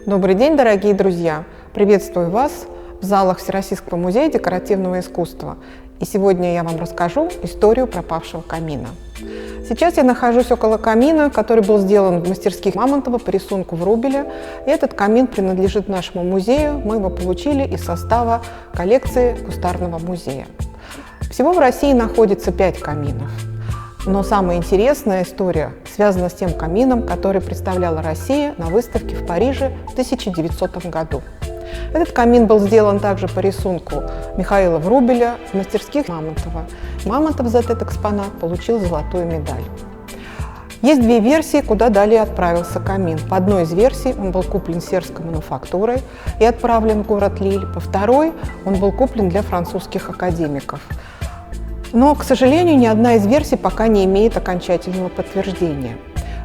Добрый день, дорогие друзья! Приветствую вас в залах Всероссийского музея декоративного искусства. И сегодня я вам расскажу историю пропавшего камина. Сейчас я нахожусь около камина, который был сделан в мастерских Мамонтова по рисунку Врубеля. И этот камин принадлежит нашему музею. Мы его получили из состава коллекции Кустарного музея. Всего в России находится 5 каминов. Но самая интересная история связана с тем камином, который представляла Россия на выставке в Париже в 1900 году. Этот камин был сделан также по рисунку Михаила Врубеля в мастерских Мамонтова. Мамонтов за этот экспонат получил золотую медаль. Есть 2 версии, куда далее отправился камин. По одной из версий он был куплен сербской мануфактурой и отправлен в город Лиль. По второй он был куплен для французских академиков. Но, к сожалению, ни одна из версий пока не имеет окончательного подтверждения.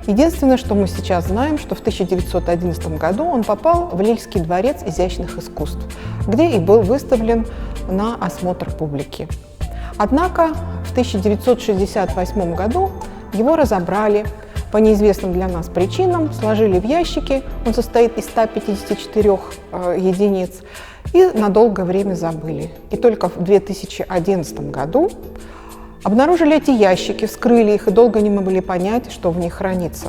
Единственное, что мы сейчас знаем, что в 1911 году он попал в Лильский дворец изящных искусств, где и был выставлен на осмотр публики. Однако в 1968 году его разобрали по неизвестным для нас причинам, сложили в ящики, он состоит из 154 единиц, и на долгое время забыли. И только в 2011 году обнаружили эти ящики, вскрыли их и долго не могли понять, что в них хранится.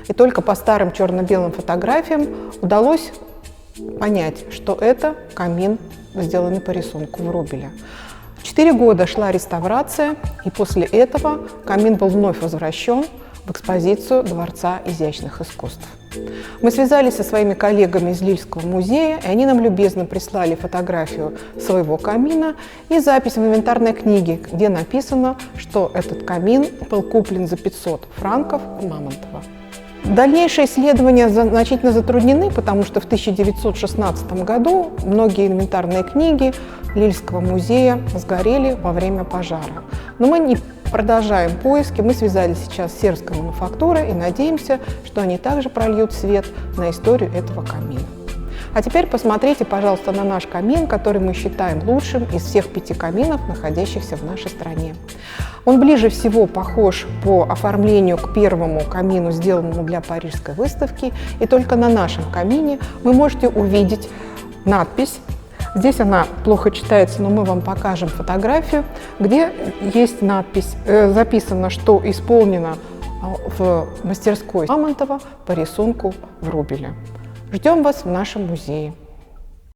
И только по старым черно-белым фотографиям удалось понять, что это камин, сделанный по рисунку Врубеля. 4 года шла реставрация, и после этого камин был вновь возвращен в экспозицию Дворца изящных искусств. Мы связались со своими коллегами из Лильского музея, и они нам любезно прислали фотографию своего камина и запись в инвентарной книге, где написано, что этот камин был куплен за 500 франков у Мамонтова. Дальнейшие исследования значительно затруднены, потому что в 1916 году многие инвентарные книги Лильского музея сгорели во время пожара. Но мы не продолжаем поиски, мы связались сейчас с сербской мануфактурой и надеемся, что они также прольют свет на историю этого камина. А теперь посмотрите, пожалуйста, на наш камин, который мы считаем лучшим из всех 5 каминов, находящихся в нашей стране. Он ближе всего похож по оформлению к первому камину, сделанному для Парижской выставки. И только на нашем камине вы можете увидеть надпись. Здесь она плохо читается, но мы вам покажем фотографию, где есть надпись, записано, что исполнено в мастерской Мамонтова по рисунку Врубеля. Ждем вас в нашем музее.